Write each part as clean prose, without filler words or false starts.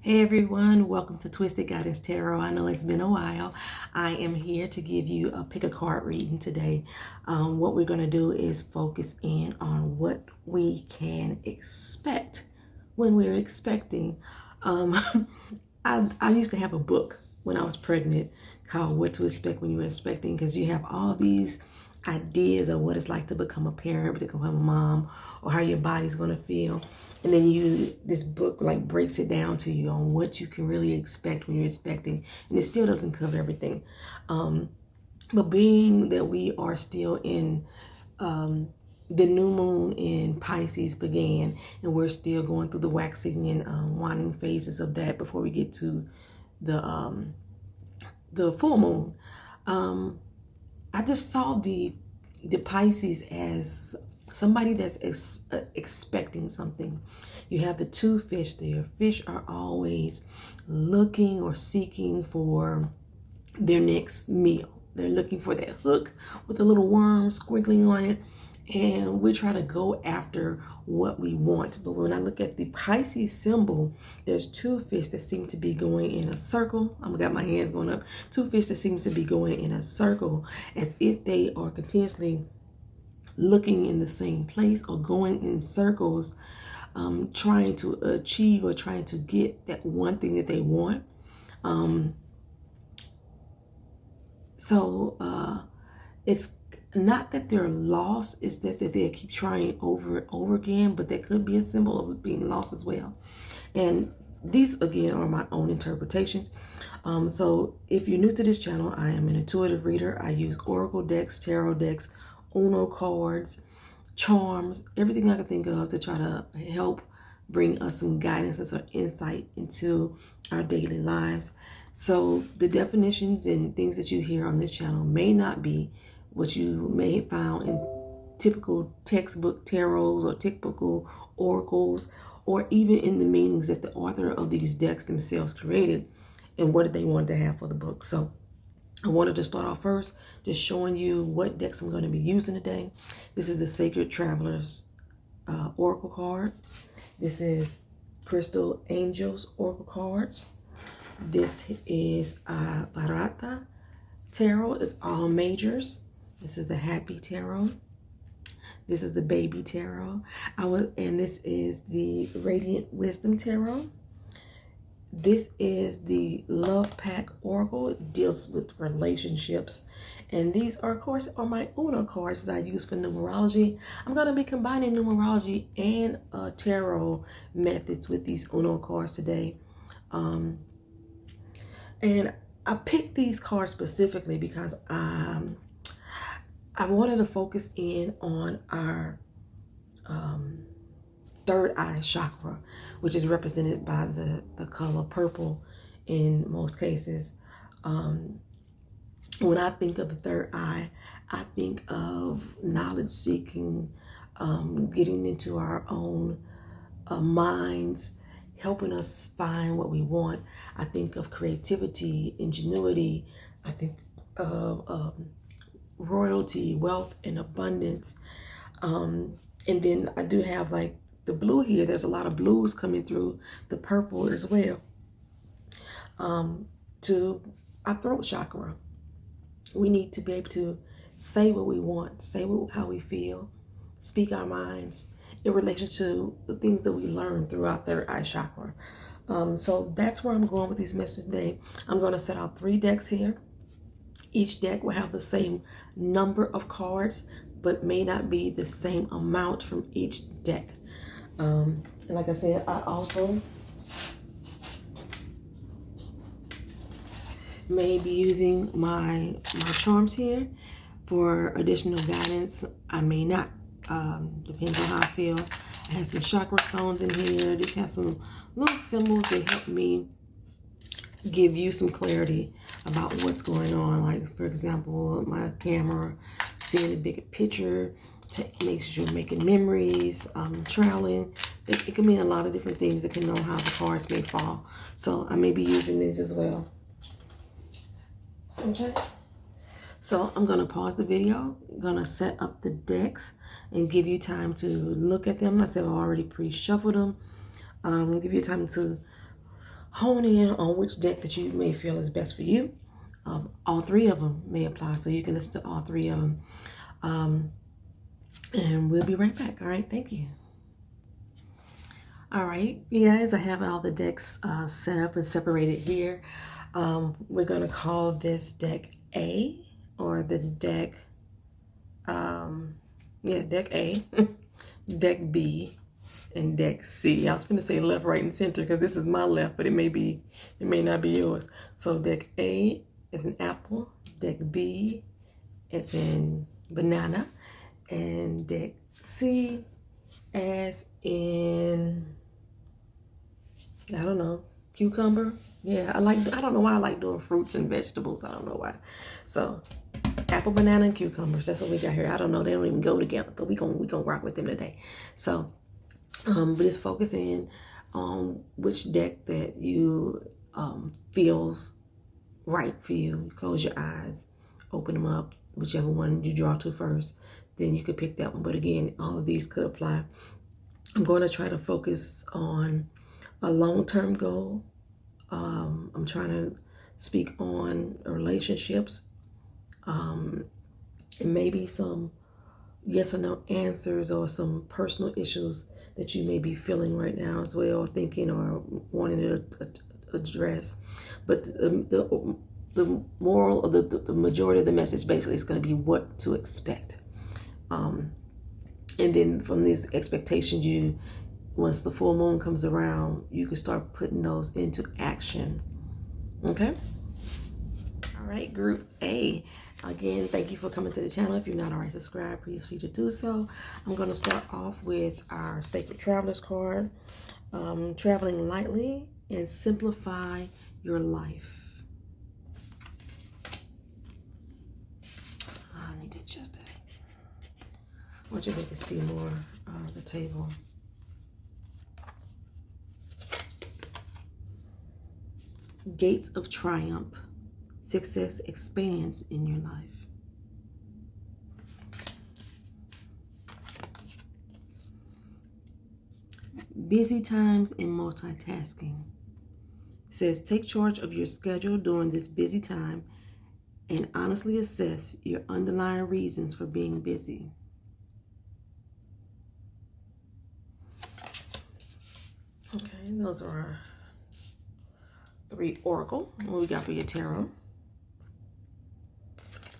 Hey everyone, welcome to Twisted Guidance Tarot. I know it's been a while. I am here to give you a pick a card reading today. What we're going to do is focus in on what we can expect when we're expecting. Um, I used to have a book when I was pregnant called What to Expect When You're Expecting, because you have all these ideas of what it's like to become a parent, to become a mom, or how your body's going to feel. And then this book like breaks it down to you on what you can really expect when you're expecting. And it still doesn't cover everything. But being that we are still in the new moon in Pisces began, and we're still going through the waxing and waning phases of that before we get to the full moon. I just saw the Pisces as somebody that's expecting something. You have the two fish there. Fish are always looking or seeking for their next meal. They're looking for that hook with a little worm squiggling on it. And we try to go after what we want. But when I look at the Pisces symbol, there's two fish that seem to be going in a circle. I've got my hands going up. Two fish that seems to be going in a circle as if they are continuously looking in the same place or going in circles, trying to achieve or trying to get that one thing that they want. It's not that they're lost, it's that they keep trying over and over again, but that could be a symbol of being lost as well. And these, again, are my own interpretations. So if you're new to this channel, I am an intuitive reader. I use oracle decks, tarot decks, Uno cards, charms, everything I can think of to try to help bring us some guidance and some insight into our daily lives. So the definitions and things that you hear on this channel may not be what you may have found in typical textbook tarots or typical oracles, or even in the meanings that the author of these decks themselves created and what did they want to have for the book. So I wanted to start off first just showing you what decks I'm going to be using today. This is the Sacred Travelers Oracle card. This is Crystal Angels Oracle cards. This is Barata Tarot. It's all majors. This is the Happy Tarot. This is the Baby Tarot. And this is the Radiant Wisdom Tarot. This is the Love Pack Oracle. It deals with relationships. And these are, of course, my Uno cards that I use for numerology. I'm going to be combining numerology and tarot methods with these Uno cards today. And I picked these cards specifically because I wanted to focus in on our third eye chakra, which is represented by the color purple in most cases. When I think of the third eye, I think of knowledge seeking, getting into our own minds, helping us find what we want. I think of creativity, ingenuity. I think of royalty, wealth, and abundance. And then I do have like the blue here. There's a lot of blues coming through the purple as well. To our throat chakra, we need to be able to say what we want, say how we feel, speak our minds in relation to the things that we learn through our third eye chakra. So that's where I'm going with these messages today. I'm going to set out 3 decks here. Each deck will have the same number of cards, but may not be the same amount from each deck. And like I said, I also may be using my charms here for additional guidance. I may not, depends on how I feel. I have some chakra stones in here. This has some little symbols that help me give you some clarity about what's going on. Like, for example, my camera, seeing the bigger picture, to make sure you're making memories, traveling. It can mean a lot of different things that can know how the cards may fall. So I may be using these as well. Okay. So I'm going to pause the video. I'm going to set up the decks and give you time to look at them. I said I've already pre-shuffled them. Give you time to hone in on which deck that you may feel is best for you. All three of them may apply, so you can listen to all three of them. And we'll be right back. All right, thank you. All right, you guys, I have all the decks set up and separated here. We're going to call this deck A, or the deck, deck A, deck B, and deck C. I was going to say left, right, and center because this is my left, but it may not be yours. So deck A is an apple, deck B is in banana, and deck C as in, I don't know, cucumber. Yeah, I don't know why I like doing fruits and vegetables. I don't know why. So apple, banana, and cucumbers. That's what we got here. I don't know. They don't even go together, but we gonna rock with them today. So, but just focus in on which deck that you feels right for you. You close your eyes, open them up, whichever one you draw to first. Then you could pick that one. But again, all of these could apply. I'm going to try to focus on a long-term goal. I'm trying to speak on relationships, and maybe some yes or no answers or some personal issues that you may be feeling right now as well, thinking or wanting to address. But the moral of the majority of the message basically is going to be what to expect. And then from these expectations, once the full moon comes around, you can start putting those into action. Okay? All right, group A. Again, thank you for coming to the channel. If you're not already subscribed, please feel free to do so. I'm going to start off with our Sacred Travelers card. Traveling lightly and simplify your life. I need to adjust that. I want you to can see more of the table. Gates of triumph. Success expands in your life. Busy times and multitasking. Says take charge of your schedule during this busy time and honestly assess your underlying reasons for being busy. Okay, those are our 3 oracle. What we got for your tarot?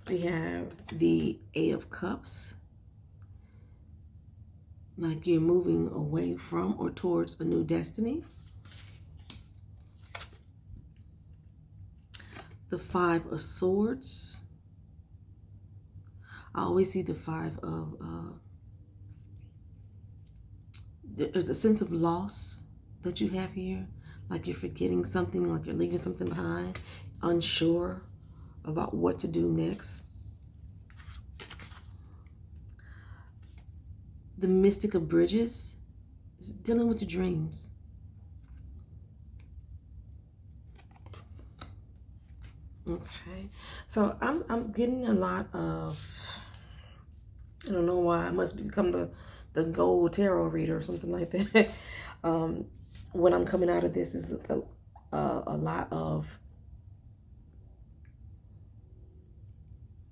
We have the 8 of Cups, like you're moving away from or towards a new destiny. The 5 of Swords. I always see the 5 of, there's a sense of loss that you have here. Like you're forgetting something, like you're leaving something behind, unsure about what to do next. The Mystic of Bridges is dealing with your dreams. Okay, so I'm getting a lot of, I don't know why, I must become the gold tarot reader or something like that. When I'm coming out of this is a lot of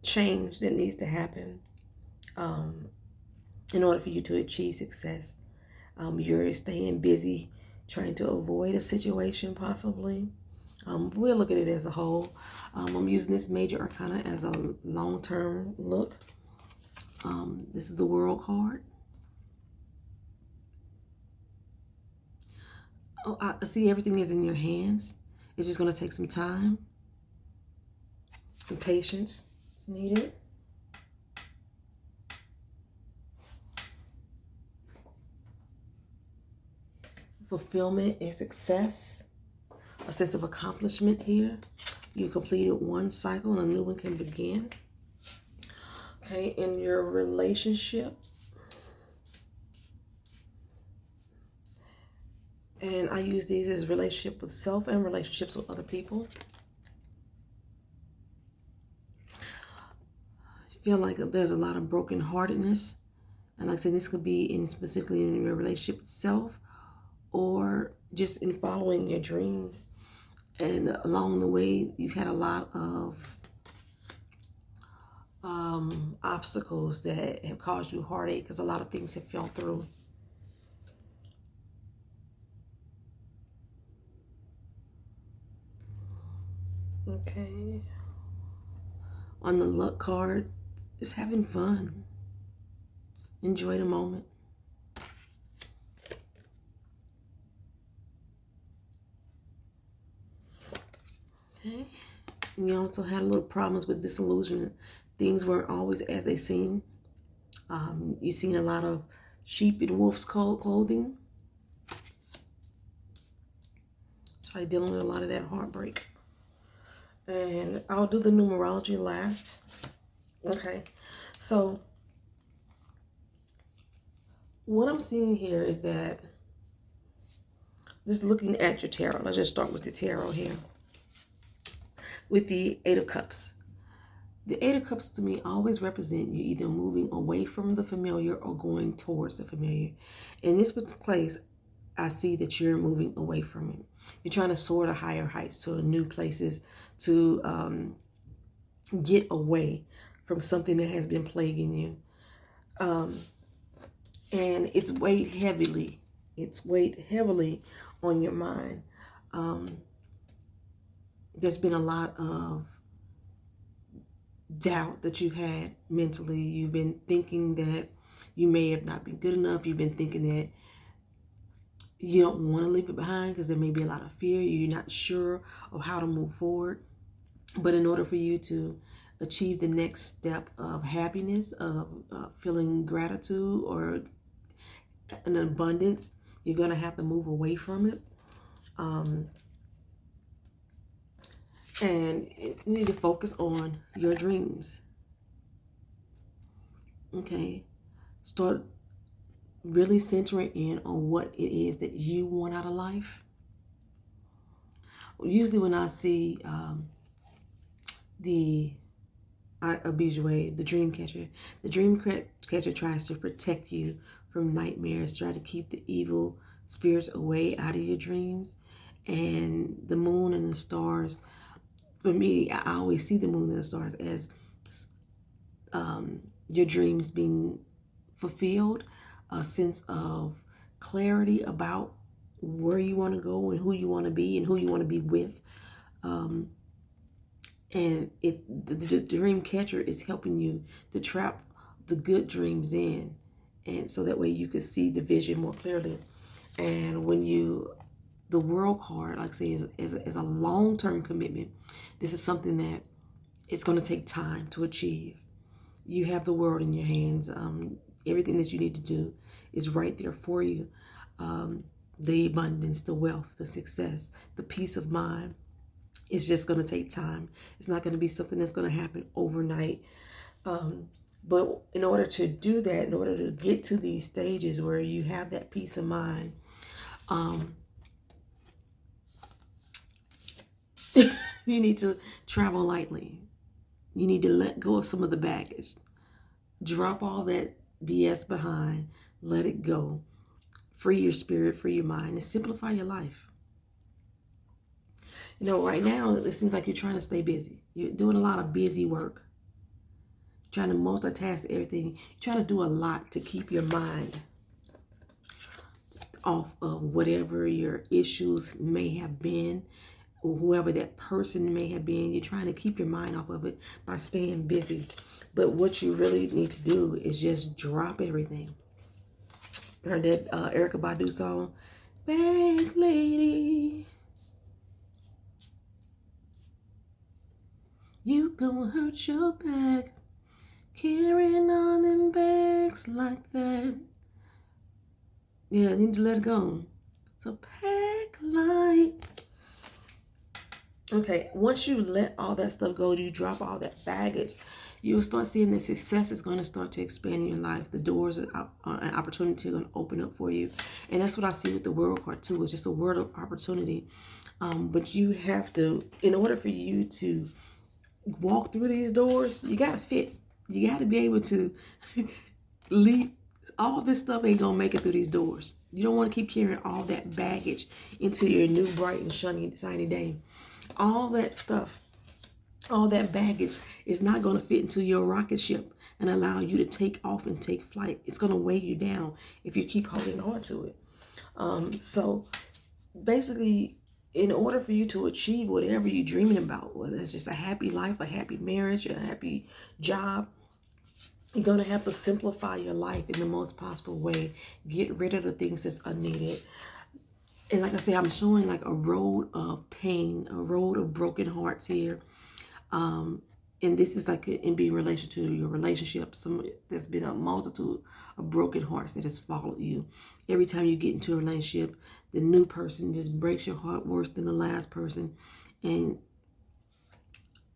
change that needs to happen in order for you to achieve success. You're staying busy trying to avoid a situation possibly. We'll look at it as a whole. I'm using this major arcana as a long-term look. This is the World card. Oh, I see everything is in your hands. It's just going to take some time. Some patience is needed. Fulfillment and success. A sense of accomplishment here. You completed one cycle and a new one can begin. Okay, in your relationship. And I use these as relationship with self and relationships with other people. I feel like there's a lot of brokenheartedness. And like I said, this could be specifically in your relationship with self or just in following your dreams. And along the way, you've had a lot of obstacles that have caused you heartache because a lot of things have fell through. Okay. On the luck card, just having fun. Enjoy the moment. Okay. And you also had a little problems with disillusionment. Things weren't always as they seem. You've seen a lot of sheep in wolf's clothing. Try dealing with a lot of that heartbreak. And I'll do the numerology last. Okay. So what I'm seeing here is that, just looking at your tarot, let's just start with the tarot here. With the Eight of Cups. The Eight of Cups to me always represent you either moving away from the familiar or going towards the familiar. In this place, I see that you're moving away from it. You're trying to soar to higher heights, to new places, to get away from something that has been plaguing you. And it's weighed heavily. It's weighed heavily on your mind. There's been a lot of doubt that you've had mentally. You've been thinking that you may have not been good enough. You've been thinking that you don't want to leave it behind because there may be a lot of fear. You're not sure of how to move forward. But in order for you to achieve the next step of happiness, of feeling gratitude or an abundance, you're going to have to move away from it. And you need to focus on your dreams. Okay? Start really centering in on what it is that you want out of life. Usually when I see the Bijoué, the dream catcher tries to protect you from nightmares, try to keep the evil spirits away out of your dreams. And the moon and the stars, for me, I always see the moon and the stars as your dreams being fulfilled, a sense of clarity about where you want to go and who you want to be and who you want to be with. And the dream catcher is helping you to trap the good dreams in, and so that way you can see the vision more clearly. And when the world card, like I say, is a long-term commitment. This is something that it's going to take time to achieve. You have the world in your hands. Everything that you need to do is right there for you. The abundance, the wealth, the success, the peace of mind. It's just going to take time. It's not going to be something that's going to happen overnight. But in order to do that, in order to get to these stages where you have that peace of mind, you need to travel lightly. You need to let go of some of the baggage. Drop all that BS behind. Let it go. Free your spirit, free your mind, and simplify your life. You know, right now, it seems like you're trying to stay busy. You're doing a lot of busy work. Trying to multitask everything. You're trying to do a lot to keep your mind off of whatever your issues may have been, or whoever that person may have been. You're trying to keep your mind off of it by staying busy. But what you really need to do is just drop everything. Heard that Erykah Badu song, Bank Lady, you gonna hurt your back carrying on them bags like that. Yeah, you need to let it go. So pack light. Okay, once you let all that stuff go, you drop all that baggage, you'll start seeing that success is going to start to expand in your life. The doors and opportunity are going to open up for you. And that's what I see with the world card too. It's just a word of opportunity. But you have to, in order for you to walk through these doors, you got to fit. You got to be able to leap. All this stuff ain't going to make it through these doors. You don't want to keep carrying all that baggage into your new bright and shiny day. All that stuff, all that baggage is not going to fit into your rocket ship and allow you to take off and take flight. It's going to weigh you down if you keep holding on to it. So basically, in order for you to achieve whatever you're dreaming about, whether it's just a happy life, a happy marriage, a happy job, you're going to have to simplify your life in the most possible way. Get rid of the things that's unneeded. And like I say, I'm showing like a road of pain, a road of broken hearts here. And this is like in being relation to your relationship. There's been a multitude of broken hearts that has followed you. Every time you get into a relationship, the new person just breaks your heart worse than the last person. And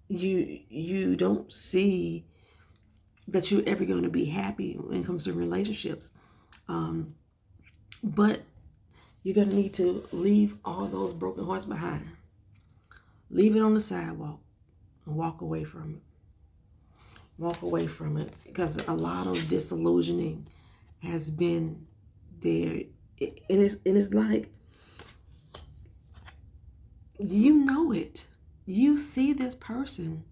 you don't see that you're ever going to be happy when it comes to relationships. But you're going to need to leave all those broken hearts behind. Leave it on the sidewalk and walk away from it. Walk away from it, because a lot of disillusioning has been there. And it's like, you know it. You see this person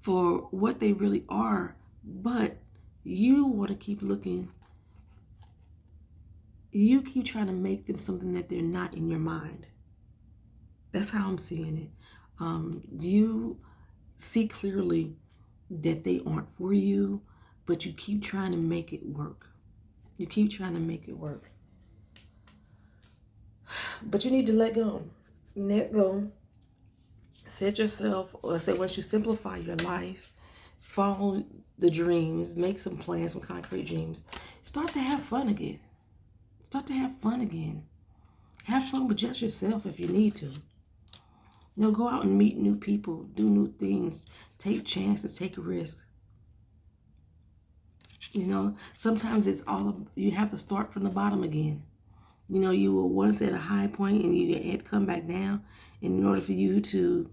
for what they really are, but you want to keep looking. You keep trying to make them something that they're not in your mind. That's how I'm seeing it. You see clearly that they aren't for you, but you keep trying to make it work. You keep trying to make it work. But you need to let go. Let go. Set yourself, or say, once you simplify your life, follow the dreams, make some plans, some concrete dreams, start to have fun again. Start to have fun again. Have fun with just yourself if you need to. Go out and meet new people, do new things, take chances, take risks. Sometimes it's you have to start from the bottom again. You were once at a high point and you had to come back down. And in order for you to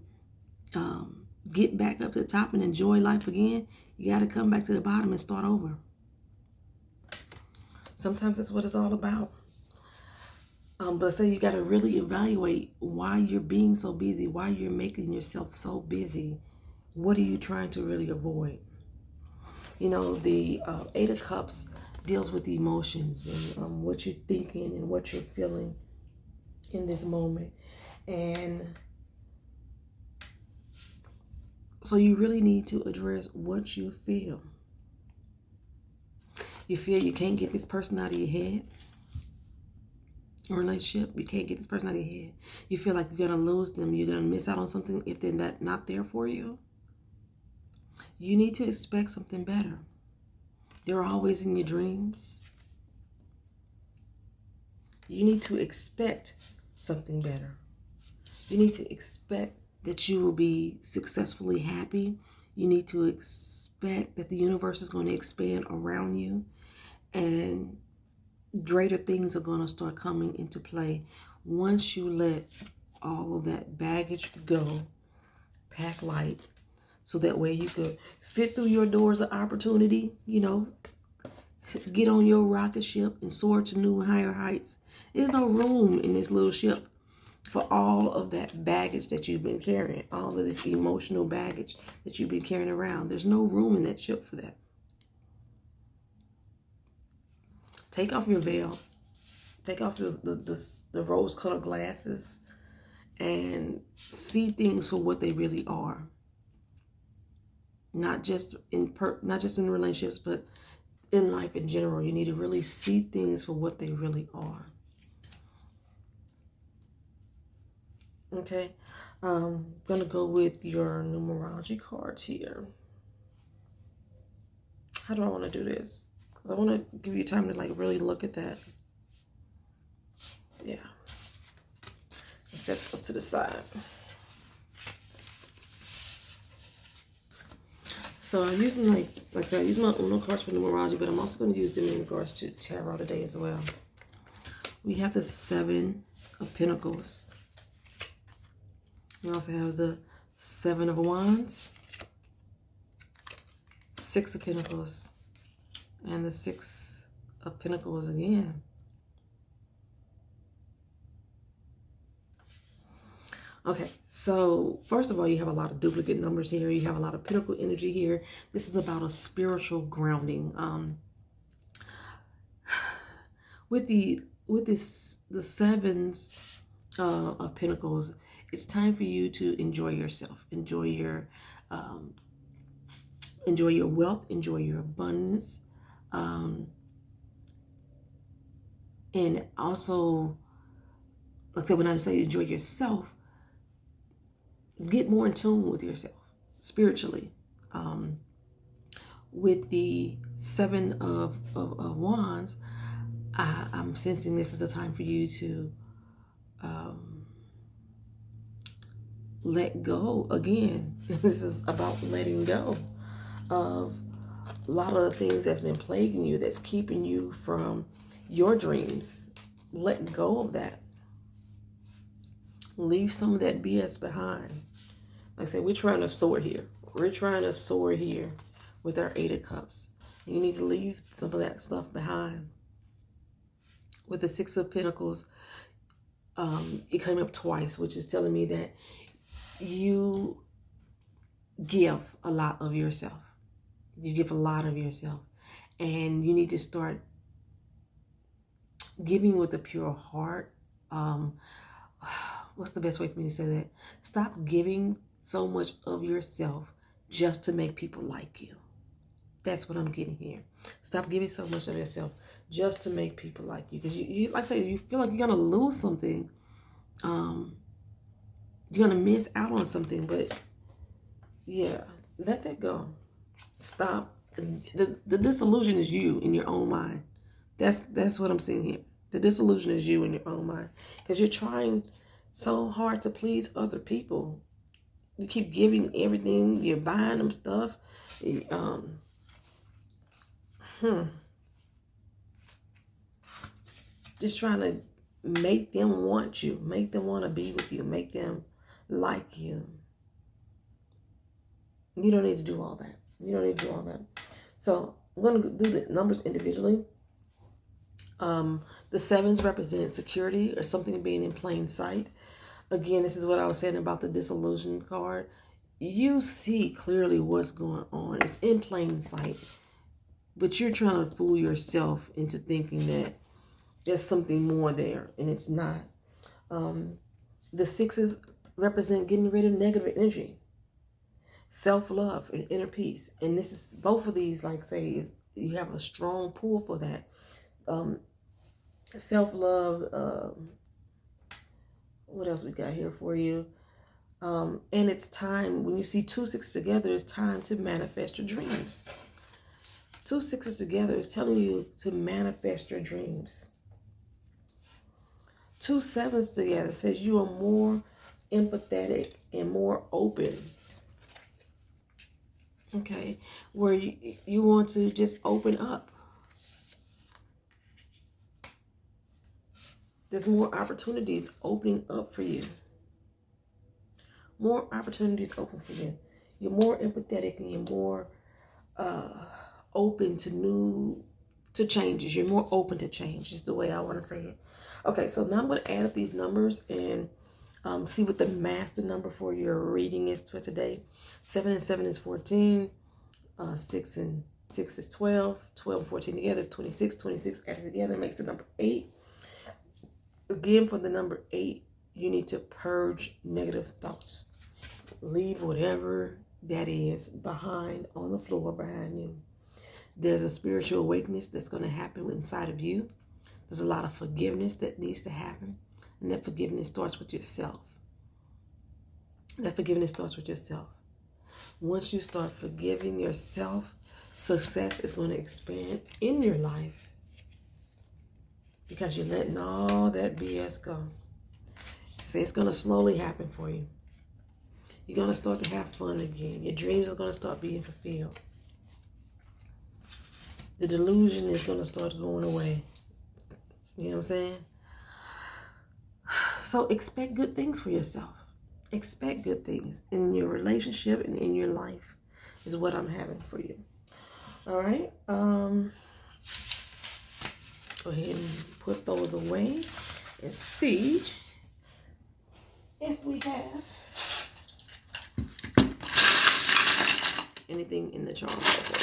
get back up to the top and enjoy life again, you got to come back to the bottom and start over. Sometimes that's what it's all about. But say you got to really evaluate why you're being so busy, why you're making yourself so busy. What are you trying to really avoid? The Eight of Cups deals with the emotions and what you're thinking and what you're feeling in this moment. And so you really need to address what you feel. You feel you can't get this person out of your head. A relationship, you can't get this person out of your head. You feel like you're going to lose them. You're going to miss out on something if they're not there for you. You need to expect something better. They're always in your dreams. You need to expect something better. You need to expect that you will be successfully happy. You need to expect that the universe is going to expand around you, and greater things are going to start coming into play once you let all of that baggage go. Pack light, so that way you could fit through your doors of opportunity, get on your rocket ship and soar to new and higher heights. There's no room in this little ship for all of that baggage that you've been carrying, all of this emotional baggage that you've been carrying around. There's no room in that ship for that. Take off your veil. Take off the rose-colored glasses and see things for what they really are. Not just in relationships, but in life in general. You need to really see things for what they really are. Okay, I'm gonna go with your numerology cards here. How do I want to do this? Because I want to give you time to really look at that. Yeah. Set those to the side. So I'm using like I said, I use my Uno cards for numerology, but I'm also going to use them in regards to tarot today as well. We have the Seven of Pentacles. We also have the Seven of Wands, Six of Pentacles, and the Six of Pentacles again. Okay, so first of all, you have a lot of duplicate numbers here. You have a lot of pinnacle energy here. This is about a spiritual grounding. With the sevens of pentacles, it's time for you to enjoy yourself, um, enjoy your wealth, enjoy your abundance, um, and also, like I said, when I say enjoy yourself, get more in tune with yourself spiritually. With the seven of wands, I'm sensing this is a time for you to let go again. This is about letting go of a lot of the things that's been plaguing you, that's keeping you from your dreams. Let go of that. Leave some of that BS behind. Like I said, we're trying to soar here. We're trying to soar here with our Eight of Cups. And you need to leave some of that stuff behind. With the Six of Pentacles, it came up twice, which is telling me that you give a lot of yourself. You give a lot of yourself. And you need to start giving with a pure heart. What's the best way for me to say that? Stop giving so much of yourself just to make people like you. That's what I'm getting here. Stop giving so much of yourself just to make people like you. Because you like I say, you feel like you're going to lose something. You're going to miss out on something. But yeah, let that go. Stop. The disillusion is you in your own mind. That's what I'm seeing here. The disillusion is you in your own mind. Because you're trying so hard to please other people. You keep giving everything. You're buying them stuff. Just trying to make them want you. Make them want to be with you. Make them like you. You don't need to do all that. You don't need to do all that. So I'm going to do the numbers individually. The sevens represent security or something being in plain sight. Again, this is what I was saying about the disillusion card. You see clearly what's going on. It's in plain sight. But you're trying to fool yourself into thinking that there's something more there, and it's not. The sixes represent getting rid of negative energy, self-love, and inner peace. And this is both of these, like say, is you have a strong pull for that. Self-love. What else we got here for you? And it's time, when you see two sixes together, it's time to manifest your dreams. Two sixes together is telling you to manifest your dreams. Two sevens together says you are more empathetic and more open. Okay, where you want to just open up. There's more opportunities opening up for you. More opportunities open for you. You're more empathetic and you're more open to changes. You're more open to change is the way I want to say it. Okay, so now I'm going to add up these numbers and see what the master number for your reading is for today. 7 and 7 is 14. 6 and 6 is 12. 12 and 14 together is 26. 26 added together makes the number 8. Again, for the number 8, you need to purge negative thoughts. Leave whatever that is behind on the floor behind you. There's a spiritual awakeness that's going to happen inside of you. There's a lot of forgiveness that needs to happen. And that forgiveness starts with yourself. That forgiveness starts with yourself. Once you start forgiving yourself, success is going to expand in your life. Because you're letting all that BS go. So it's going to slowly happen for you. You're going to start to have fun again. Your dreams are going to start being fulfilled. The delusion is going to start going away. You know what I'm saying? So expect good things for yourself. Expect good things in your relationship and in your life is what I'm having for you. All right. Go ahead and put those away and see if we have anything in the charm bubble.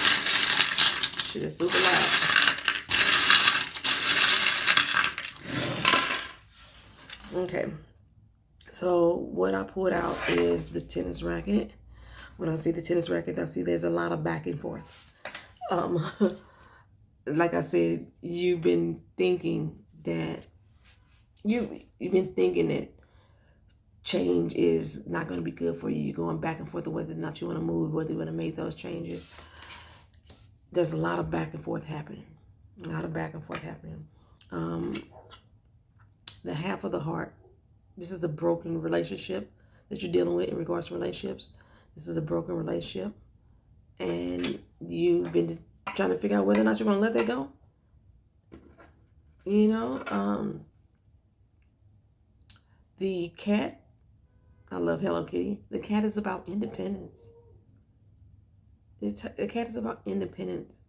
Shit is super loud. Okay. So what I pulled out is the tennis racket. When I see the tennis racket, I see there's a lot of back and forth. Like I said, you've been thinking that change is not going to be good for you. You're going back and forth of whether or not you want to move, whether you want to make those changes. There's a lot of back and forth happening. A lot of back and forth happening. The half of the heart. This is a broken relationship that you're dealing with in regards to relationships. This is a broken relationship. And you've been trying to figure out whether or not you want to let that go. You know, the cat, I love Hello Kitty. The cat is about independence. The cat is about independence.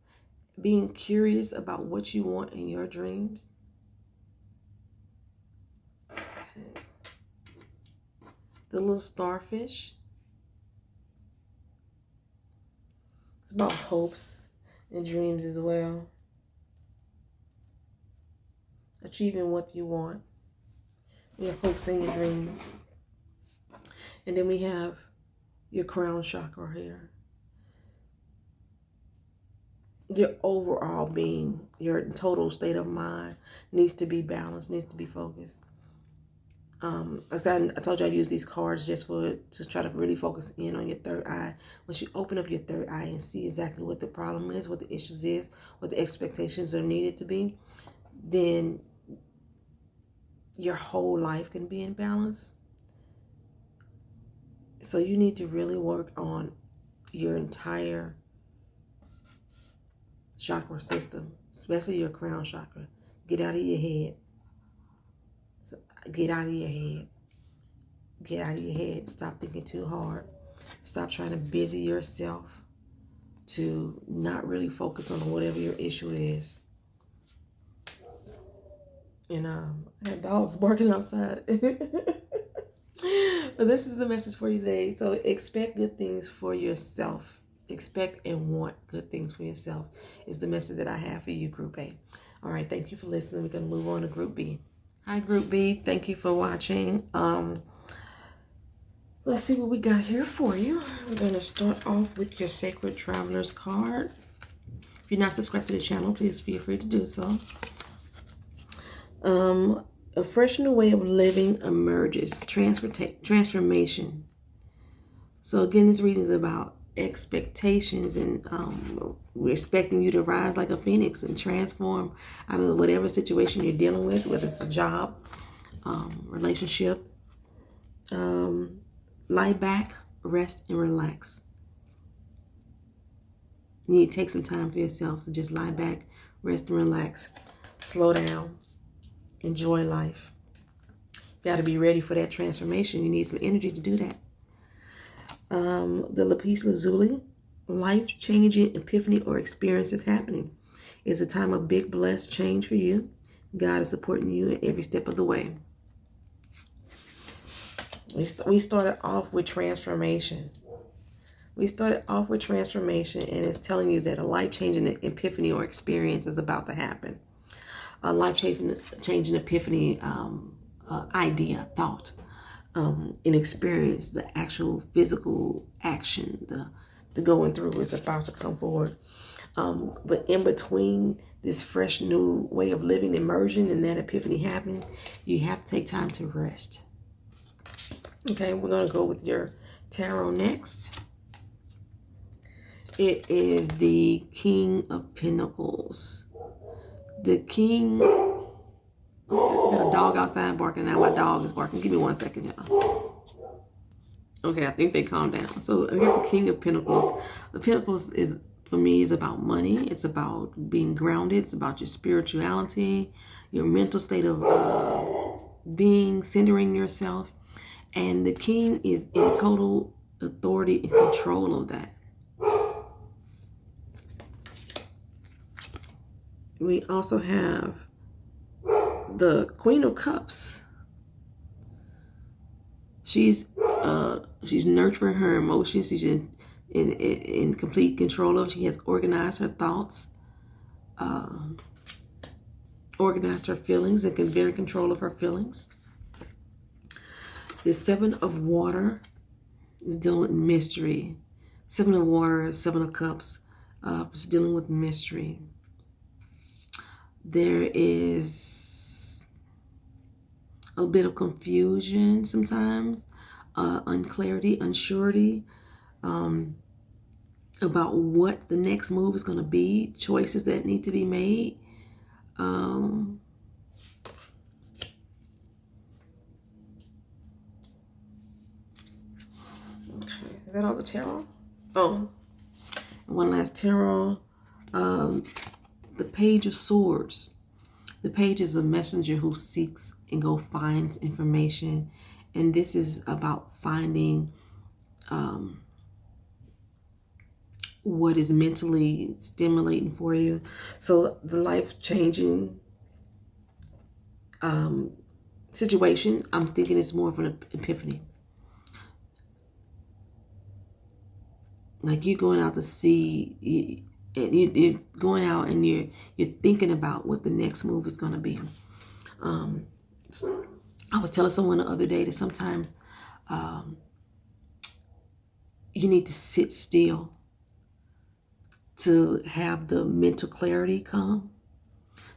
Being curious about what you want in your dreams. Okay. The little starfish. It's about hopes and dreams as well. Achieving what you want. Your hopes and your dreams. And then we have your crown chakra here. Your overall being, your total state of mind needs to be balanced, needs to be focused. I told you I use these cards just to try to really focus in on your third eye. Once you open up your third eye and see exactly what the problem is, what the issues is, what the expectations are needed to be, then your whole life can be in balance. So you need to really work on your entire chakra system, especially your crown chakra. Get out of your head. Get out of your head. Get out of your head. Stop thinking too hard. Stop trying to busy yourself to not really focus on whatever your issue is. And I had dogs barking outside. But this is the message for you today. So expect good things for yourself. Expect and want good things for yourself is the message that I have for you, Group A. All right, thank you for listening. We're going to move on to Group B. Hi, Group B. Thank you for watching. Let's see what we got here for you. We're going to start off with your Sacred Traveler's card. If you're not subscribed to the channel, please feel free to do so. A fresh new way of living emerges. Transformation. So again, this reading is about expectations, and we're expecting you to rise like a phoenix and transform out of whatever situation you're dealing with, whether it's a job, relationship. Lie back, rest, and relax. You need to take some time for yourself. So just lie back, rest, and relax. Slow down. Enjoy life. You got to be ready for that transformation. You need some energy to do that. The lapis lazuli, life-changing epiphany or experience is happening. It's a time of big blessed change for you. God is supporting you in every step of the way. We started off with transformation. And it's telling you that a life-changing epiphany or experience is about to happen. A life-changing epiphany idea, thought, an experience, the actual physical action, the going through is about to come forward. But in between this fresh new way of living emerging and that epiphany happening, you have to take time to rest. Okay, we're going to go with your tarot next. It is the King of Pentacles. The King... I got a dog outside barking now. My dog is barking. Give me 1 second, y'all. Okay, I think they calmed down. So I got the King of Pentacles. The Pentacles is, for me, is about money. It's about being grounded. It's about your spirituality, your mental state of being, centering yourself. And the King is in total authority and control of that. We also have the Queen of Cups. She's nurturing her emotions. She's in complete control of. She has organized her thoughts, organized her feelings, and can very control of her feelings. The Seven of Water is dealing with mystery. Seven of Water, Seven of Cups is dealing with mystery. There is a bit of confusion sometimes, unclarity, unsurety about what the next move is going to be, choices that need to be made. Okay, is that all the tarot? Oh, one last tarot. The Page of Swords. The page is a messenger who seeks and go finds information. And this is about finding what is mentally stimulating for you. So the life-changing situation, I'm thinking it's more of an epiphany. Like you're going out to see, you're going out and you're thinking about what the next move is going to be. I was telling someone the other day that sometimes you need to sit still to have the mental clarity come.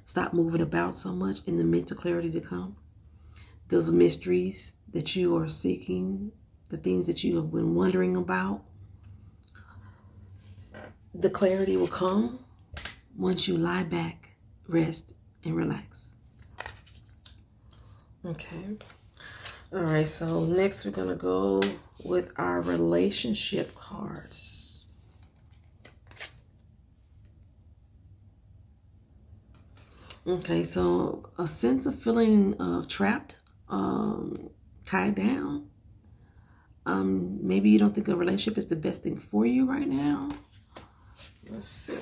Stop moving about so much and the mental clarity to come. Those mysteries that you are seeking, the things that you have been wondering about, the clarity will come once you lie back, rest, and relax. Okay. All right, so next we're going to go with our relationship cards. Okay, so a sense of feeling trapped, tied down. Maybe you don't think a relationship is the best thing for you right now. Let's see.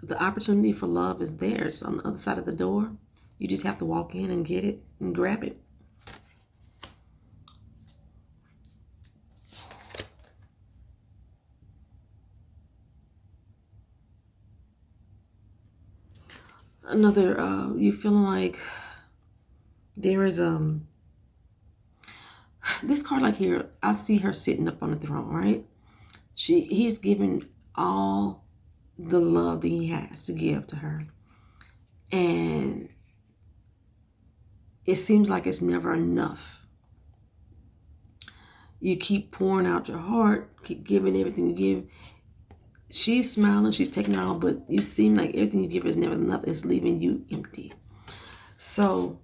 The opportunity for love is there. It's on the other side of the door. You just have to walk in and get it and grab it. Another, you feeling like there is this card like here, I see her sitting up on the throne, right? He's giving all the love that he has to give to her. And it seems like it's never enough. You keep pouring out your heart, keep giving everything you give. She's smiling, she's taking it all, but you seem like everything you give is never enough. It's leaving you empty. So,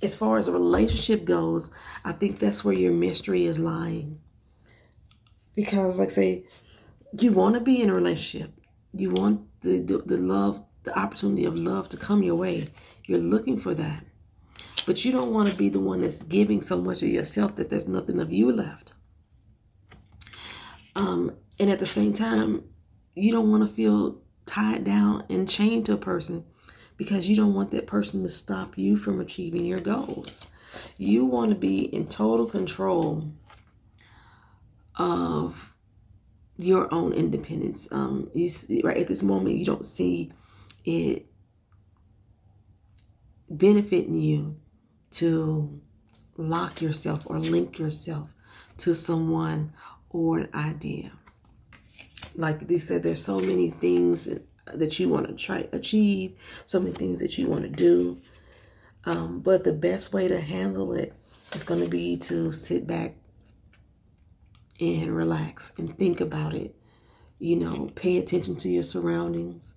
as far as a relationship goes, I think that's where your mystery is lying. Because, like I say, you want to be in a relationship. You want the love, the opportunity of love to come your way. You're looking for that. But you don't want to be the one that's giving so much of yourself that there's nothing of you left. And at the same time, you don't want to feel tied down and chained to a person because you don't want that person to stop you from achieving your goals. You want to be in total control of your own independence. You see, right at this moment, you don't see it benefiting you to lock yourself or link yourself to someone or an idea. Like they said, there's so many things that you want to try achieve, so many things that you want to do. But the best way to handle it is going to be to sit back and relax and think about it. You know, pay attention to your surroundings.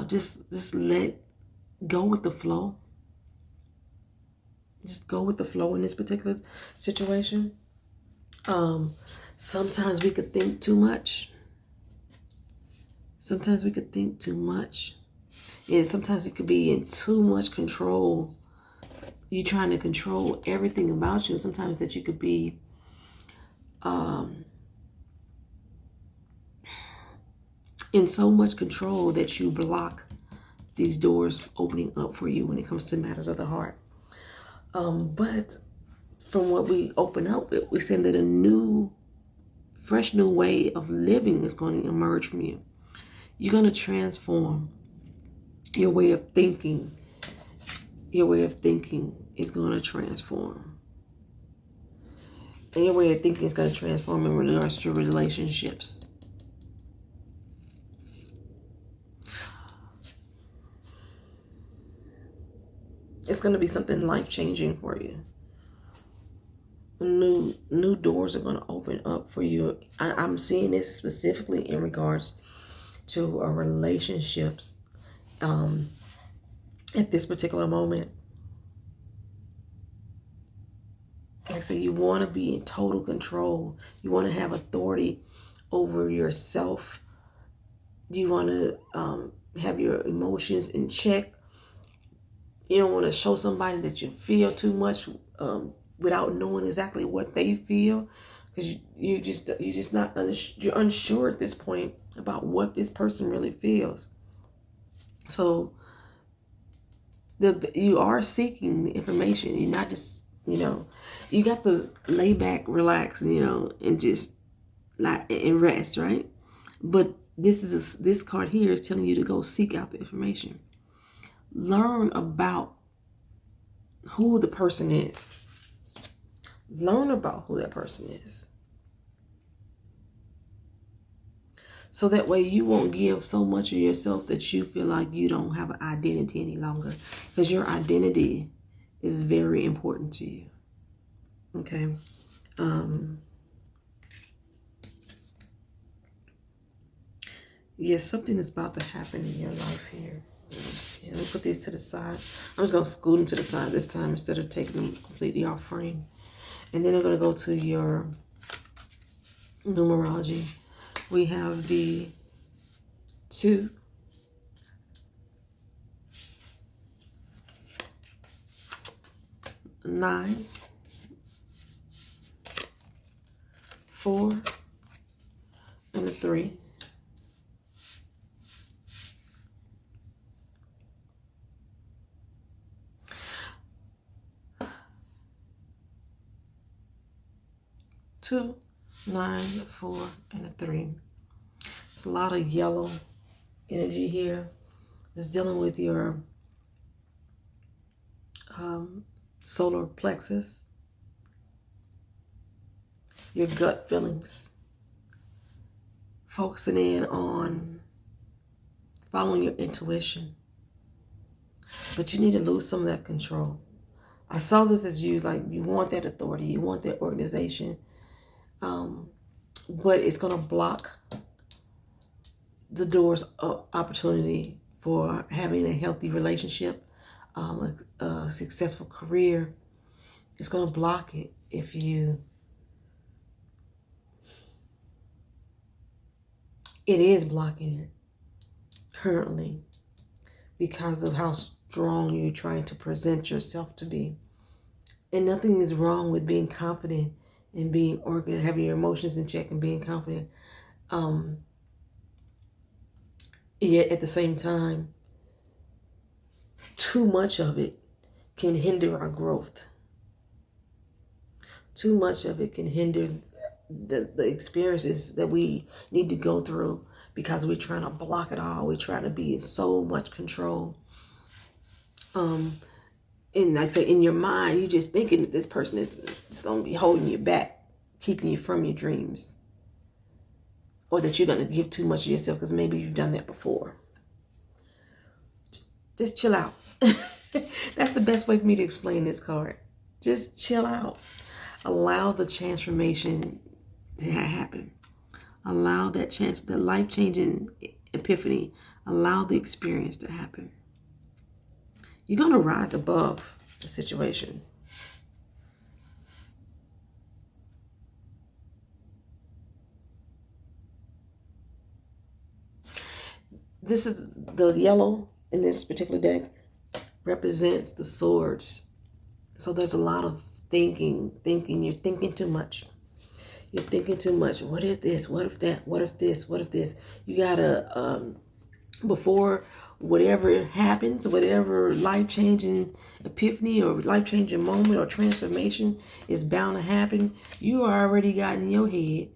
Just let go with the flow. Just go with the flow in this particular situation. Sometimes we could think too much. Sometimes we could think too much. And sometimes it could be in too much control. You're trying to control everything about you. Sometimes that you could be in so much control that you block these doors opening up for you when it comes to matters of the heart. But from what we open up with, we're saying that a fresh new way of living is going to emerge from you. You're going to transform your way of thinking. Your way of thinking is going to transform. And your way of thinking is going to transform in regards to relationships. It's going to be something life-changing for you. New doors are going to open up for you. I'm seeing this specifically in regards to a relationships at this particular moment. Like I say, you want to be in total control. You want to have authority over yourself. You want to have your emotions in check. You don't want to show somebody that you feel too much without knowing exactly what they feel, because you're unsure at this point about what this person really feels. So you are seeking the information. You're not just, you got to lay back, relax, and just and rest, right? But this card here is telling you to go seek out the information. Learn about who the person is. Learn about who that person is. So that way you won't give so much of yourself that you feel like you don't have an identity any longer. Because your identity is very important to you. Okay. Yes, something is about to happen in your life here. Let me put these to the side. I'm just going to scoot them to the side this time instead of taking them completely off frame. And then I'm going to go to your numerology. We have the 2, 9, 4, and a 3. Two, 9, 4, and a 3. There's a lot of yellow energy here. It's dealing with your solar plexus, your gut feelings, focusing in on following your intuition. But you need to lose some of that control. I saw this as you want that authority, you want that organization. But it's going to block the doors of opportunity for having a healthy relationship, a successful career. It's going to block it if you... It is blocking it currently because of how strong you're trying to present yourself to be. And nothing is wrong with being confident and being organized, having your emotions in check and being confident. Yet at the same time, too much of it can hinder our growth. Too much of it can hinder the experiences that we need to go through because we're trying to block it all. We're trying to be in so much control. And like I say, in your mind, you're just thinking that this person is going to be holding you back, keeping you from your dreams. Or that you're going to give too much of yourself because maybe you've done that before. Just chill out. That's the best way for me to explain this card. Just chill out. Allow the transformation to happen. Allow that chance, the life-changing epiphany. Allow the experience to happen. You're going to rise above the situation. This is the yellow in this particular deck represents the swords. So there's a lot of thinking. You're thinking too much. You're thinking too much. What if this? What if that? What if this? What if this? You gotta, before whatever happens, whatever life-changing epiphany or life-changing moment or transformation is bound to happen, you already got in your head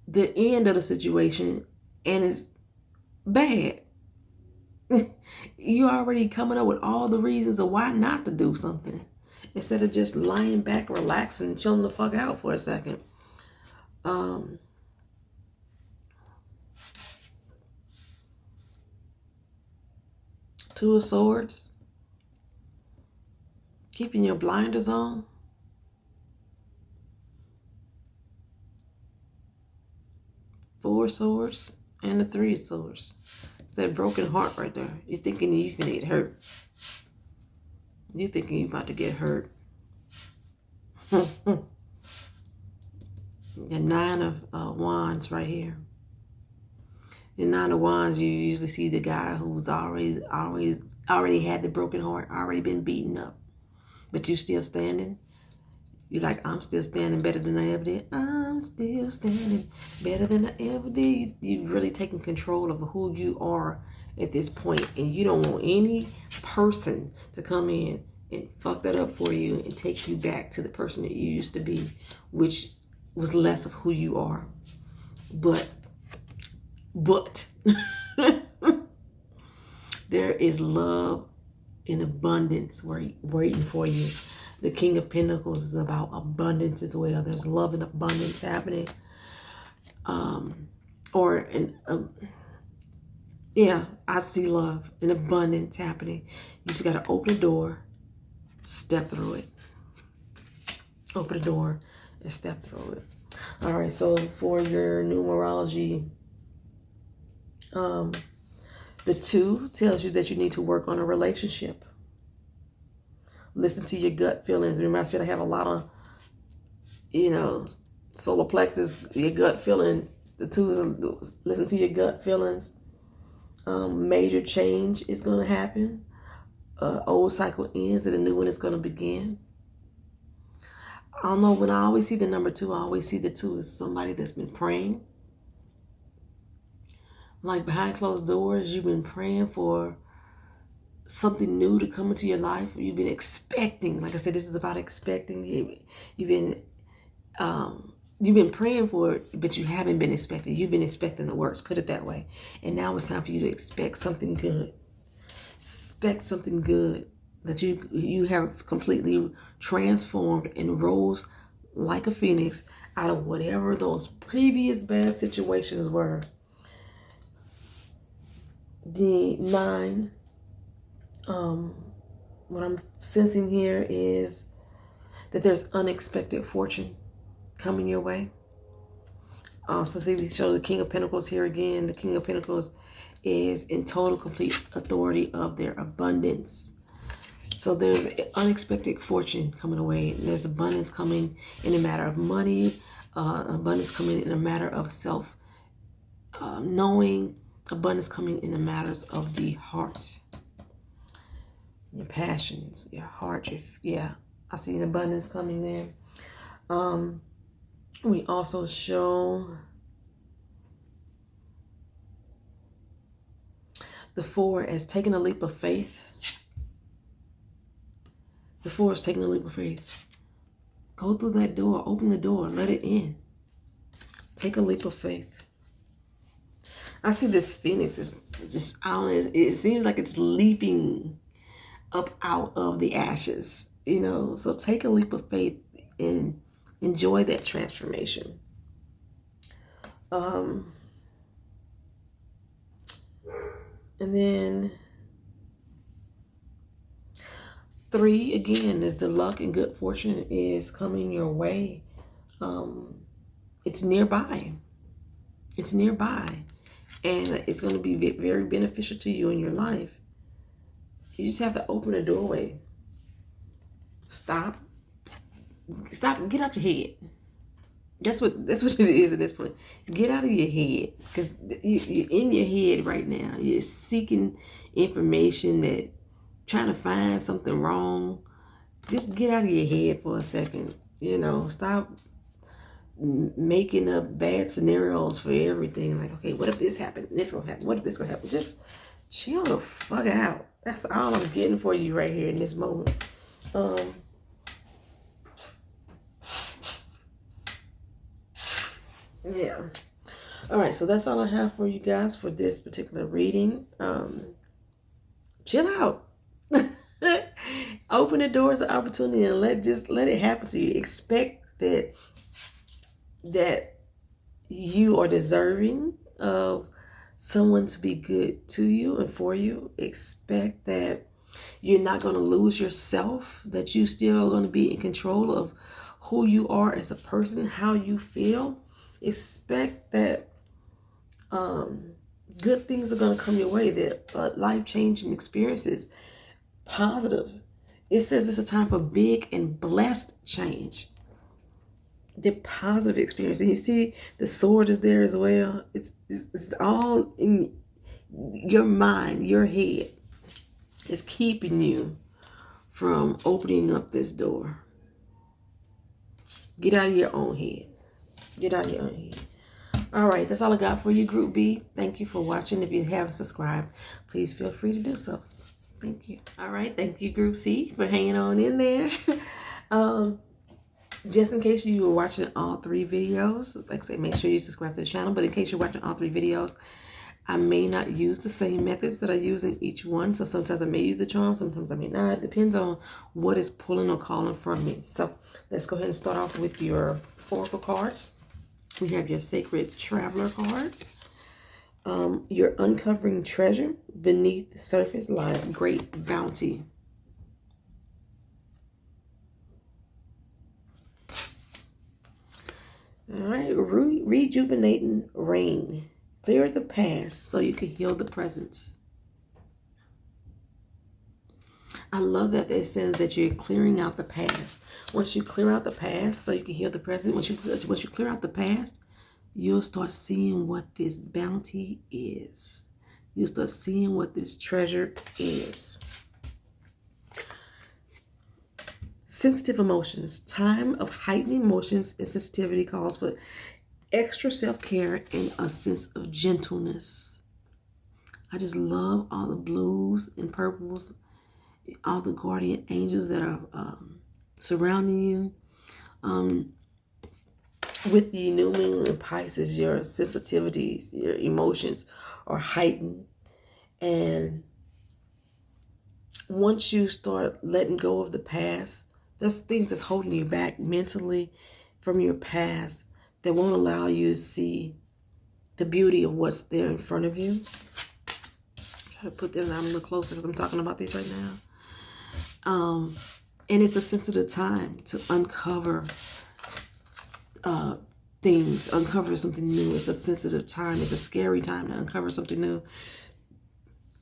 the end of the situation, and it's bad. You already coming up with all the reasons of why not to do something, instead of just lying back, relaxing, chilling the fuck out for a second. Two of Swords, keeping your blinders on. Four of Swords and the Three of Swords. It's that broken heart right there. You're thinking you can get hurt. You're thinking you're about to get hurt. The Nine of Wands right here. The Nine of Wands, you usually see the guy who's already had the broken heart, already been beaten up, but you still standing. You're like, I'm still standing better than I ever did. I'm still standing better than I ever did. You've really taken control of who you are at this point, and you don't want any person to come in and fuck that up for you and take you back to the person that you used to be, which was less of who you are. But there is love in abundance waiting for you. The King of Pentacles is about abundance as well. There's love and abundance happening. I see love and abundance happening. You just got to open the door, step through it. Open the door and step through it. All right, so for your numerology, the 2 tells you that you need to work on a relationship. Listen to your gut feelings. Remember I said I have a lot of, solar plexus, your gut feeling. The 2 is listen to your gut feelings. Major change is going to happen. Old cycle ends and a new one is going to begin. I don't know, when I always see the number 2, I always see the 2 as somebody that's been praying. Like behind closed doors, you've been praying for something new to come into your life. You've been expecting. Like I said, this is about expecting. You've been praying for it, but you haven't been expecting. You've been expecting the worst, put it that way. And now it's time for you to expect something good. Expect something good, that you have completely transformed and rose like a phoenix out of whatever those previous bad situations were. The 9, what I'm sensing here is that there's unexpected fortune coming your way. So see, we show the King of Pentacles here again. The King of Pentacles is in total, complete authority of their abundance. So there's unexpected fortune coming away. There's abundance coming in a matter of money, abundance coming in a matter of self-knowing, abundance coming in the matters of the heart. Your passions, your heart, I see an abundance coming there. We also show the 4 as taking a leap of faith. The 4 is taking a leap of faith. Go through that door, open the door, let it in. Take a leap of faith. I see this phoenix is just, it seems like it's leaping up out of the ashes, So take a leap of faith and enjoy that transformation. And then 3, again, is the luck and good fortune is coming your way. It's nearby. It's nearby. And it's going to be very beneficial to you in your life. You just have to open the doorway. Stop. Get out your head. That's what it is at this point. Get out of your head. Because you're in your head right now. You're seeking information, that trying to find something wrong. Just get out of your head for a second. Stop making up bad scenarios for everything. Like, okay, what if this happened? This gonna happen. What if this gonna happen? Just chill the fuck out. That's all I'm getting for you right here in this moment. Yeah. All right, so that's all I have for you guys for this particular reading. Chill out. Open the doors of opportunity and let it happen to you. Expect that you are deserving of someone to be good to you and for you. Expect that you're not going to lose yourself, that you still are going to be in control of who you are as a person, how you feel. Expect that good things are going to come your way, that life-changing experiences, positive. It says it's a time for big and blessed change. The positive experience. And you see the sword is there as well. It's all in your mind, your head. It's keeping you from opening up this door. Get out of your own head. Get out of your own head. All right, that's all I got for you, Group B. Thank you for watching. If you haven't subscribed, please feel free to do so. Thank you. All right, thank you, Group C, for hanging on in there. Just in case you were watching all 3 videos, like I say, make sure you subscribe to the channel. But in case you're watching all 3 videos, I may not use the same methods that I use in each one. So sometimes I may use the charm, sometimes I may not. It depends on what is pulling or calling from me. So let's go ahead and start off with your oracle cards. We have your Sacred Traveler card. Your uncovering treasure. Beneath the surface lies great bounty. All right, rejuvenating rain. Clear the past so you can heal the present. I love that it says that you're clearing out the past. Once you clear out the past so you can heal the present, once you clear out the past, you'll start seeing what this bounty is. You'll start seeing what this treasure is. Sensitive emotions. Time of heightened emotions and sensitivity calls for extra self-care and a sense of gentleness. I just love all the blues and purples, all the guardian angels that are surrounding you. With the new moon in Pisces, your sensitivities, your emotions are heightened. And once you start letting go of the past, there's things that's holding you back mentally from your past that won't allow you to see the beauty of what's there in front of you. Try to put them down a little closer because I'm talking about these right now. And it's a sensitive time to uncover things, uncover something new. It's a sensitive time. It's a scary time to uncover something new.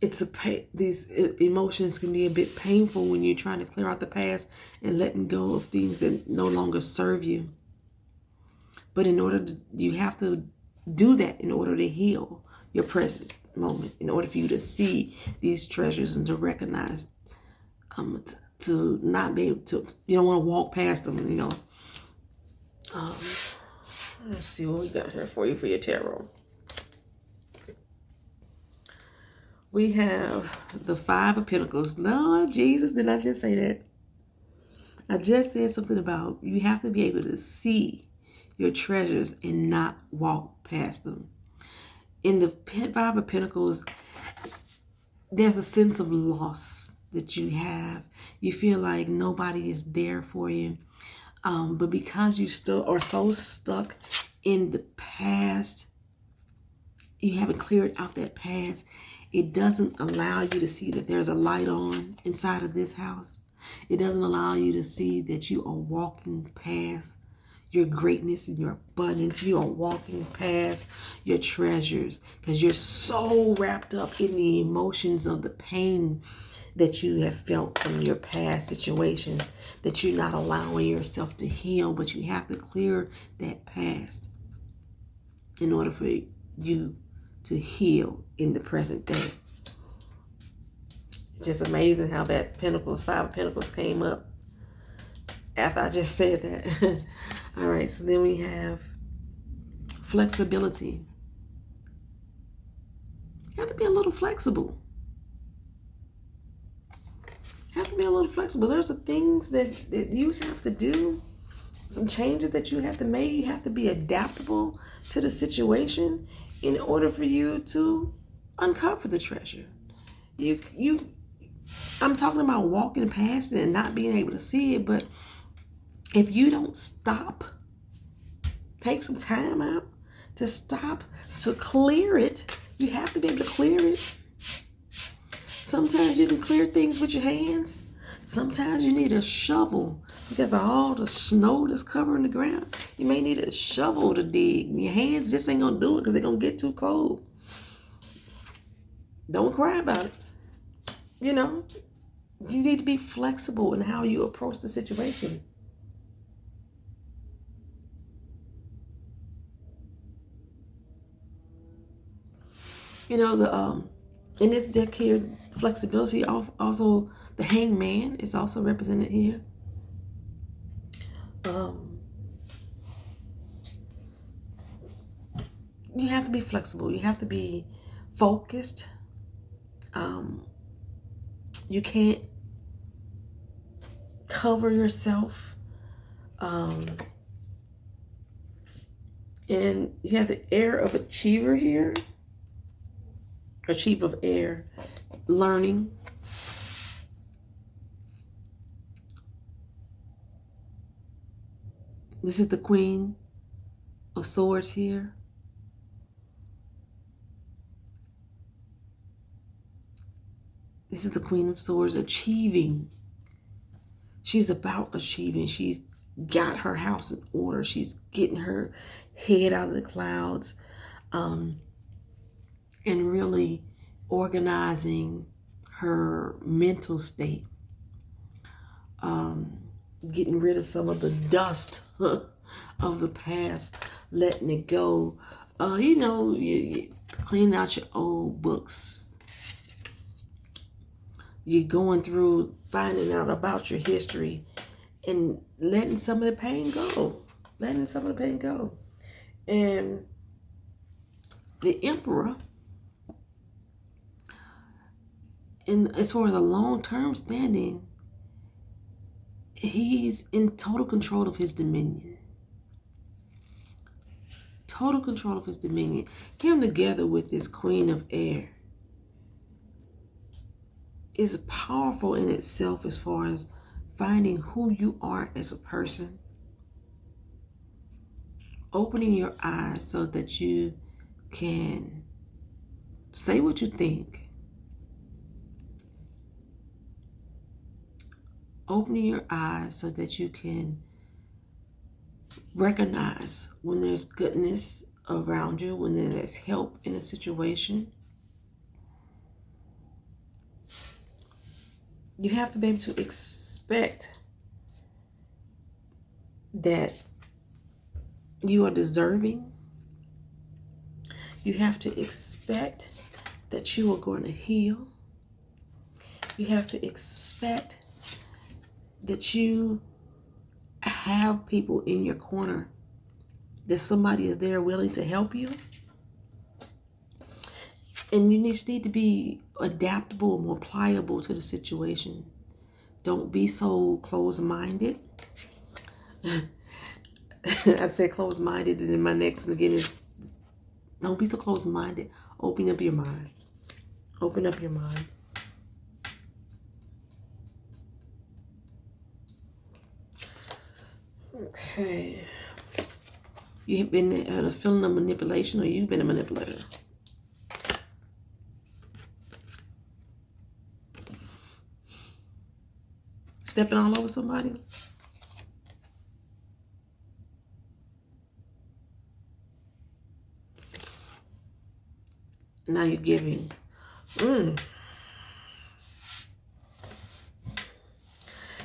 These emotions can be a bit painful when you're trying to clear out the past and letting go of things that no longer serve you. But you have to do that in order to heal your present moment, in order for you to see these treasures and to recognize, to not be able to, you don't want to walk past them, you know. Let's see what we got here for you for your tarot. We have the 5 of Pentacles. Lord Jesus, did I just say that? I just said something about you have to be able to see your treasures and not walk past them. In the 5 of Pentacles, there's a sense of loss that you have. You feel like nobody is there for you. But because you still are so stuck in the past, you haven't cleared out that past, it doesn't allow you to see that there's a light on inside of this house. It doesn't allow you to see that you are walking past your greatness and your abundance. You are walking past your treasures because you're so wrapped up in the emotions of the pain that you have felt from your past situation that you're not allowing yourself to heal. But you have to clear that past in order for you to heal in the present day. It's just amazing how that 5 of Pentacles came up after I just said that. All right, so then we have flexibility. You have to be a little flexible. You have to be a little flexible. There's some things that you have to do, some changes that you have to make. You have to be adaptable to the situation in order for you to uncover the treasure. I'm talking about walking past it and not being able to see it, but if you don't stop, take some time out to stop, to clear it, you have to be able to clear it. Sometimes you can clear things with your hands. Sometimes you need a shovel because of all the snow that's covering the ground. You may need a shovel to dig. Your hands just ain't gonna do it because they're gonna get too cold. Don't cry about it. You know, you need to be flexible in how you approach the situation. You know, in this deck here, flexibility, also the hangman is also represented here. You have to be flexible. You have to be focused. You can't cover yourself. And you have the air of achiever here. Achiever of air. Learning. This is the Queen of Swords here. This is the Queen of Swords achieving. She's about achieving. She's got her house in order. She's getting her head out of the clouds, and really organizing her mental state. Getting rid of some of the dust of the past, letting it go. You clean out your old books. You're going through, finding out about your history and letting some of the pain go. Letting some of the pain go. And the Emperor, and as far as a long-term standing, he's in total control of his dominion. Total control of his dominion. Him together with this Queen of Air is powerful in itself as far as finding who you are as a person. Opening your eyes so that you can say what you think. Opening your eyes so that you can recognize when there's goodness around you, when there's help in a situation. You have to be able to expect that you are deserving. You have to expect that you are going to heal. You have to expect that you have people in your corner, that somebody is there willing to help you. And you just need to be adaptable, more pliable to the situation. Don't be so closed-minded. I said closed-minded, and then my next one again is don't be so closed-minded. Open up your mind. Open up your mind. Okay. You've been a feeling of manipulation, or you've been a manipulator. Stepping all over somebody. Now you're giving.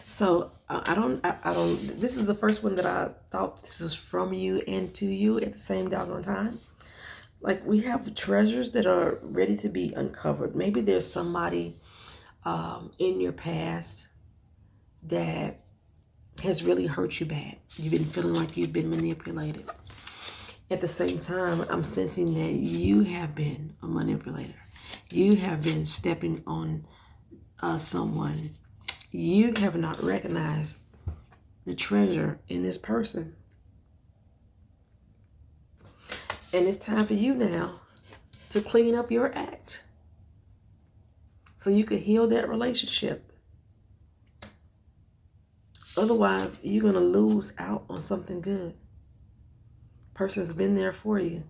So I don't, this is the first one that I thought this was from you and to you at the same doggone time. Like, we have treasures that are ready to be uncovered. Maybe there's somebody in your past that has really hurt you bad. You've been feeling like you've been manipulated. At the same time, I'm sensing that you have been a manipulator. You have been stepping on someone. You have not recognized the treasure in this person. And it's time for you now to clean up your act so you can heal that relationship. Otherwise, you're going to lose out on something good. Person's been there for you.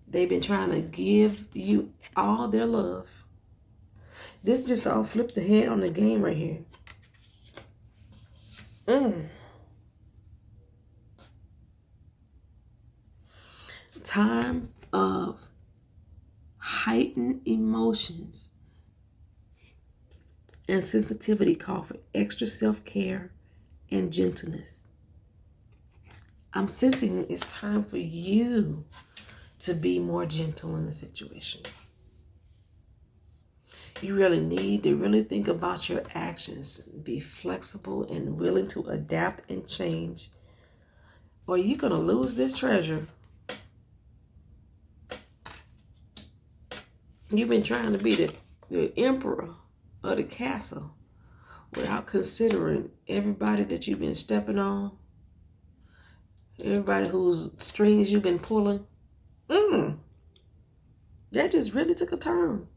They've been trying to give you all their love. This just all flipped the head on the game right here. Time of heightened emotions and sensitivity call for extra self-care and gentleness. I'm sensing it's time for you to be more gentle in the situation. You really need to really think about your actions, be flexible and willing to adapt and change, or you're going to lose this treasure. You've been trying to be the emperor of the castle without considering everybody that you've been stepping on, everybody whose strings you've been pulling. That just really took a turn.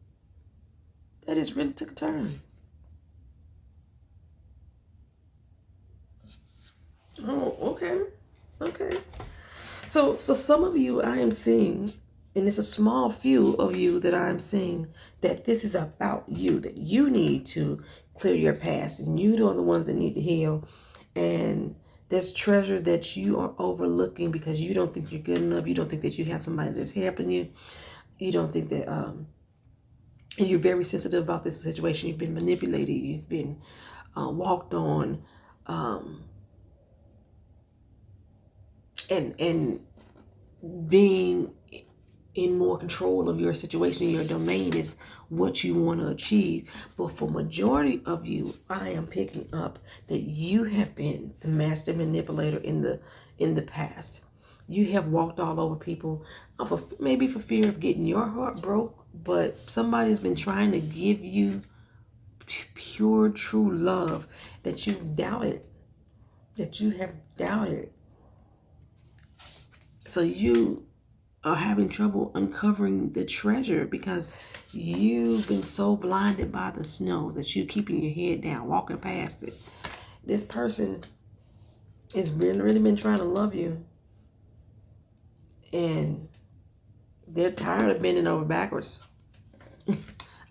Oh, okay. So for some of you, I am seeing, and it's a small few of you that I'm seeing, that this is about you, that you need to clear your past, and you are the ones that need to heal. And there's treasure that you are overlooking because you don't think you're good enough. You don't think that you have somebody that's helping you. You don't think that, and you're very sensitive about this situation. You've been manipulated. You've been walked on, and being in more control of your situation, your domain is what you want to achieve. But for majority of you, I am picking up that you have been the master manipulator in the past. You have walked all over people, maybe for fear of getting your heart broke, but somebody's been trying to give you pure, true love that you've doubted, that you have doubted. So you are having trouble uncovering the treasure because you've been so blinded by the snow that you're keeping your head down, walking past it. This person has really been trying to love you, and they're tired of bending over backwards.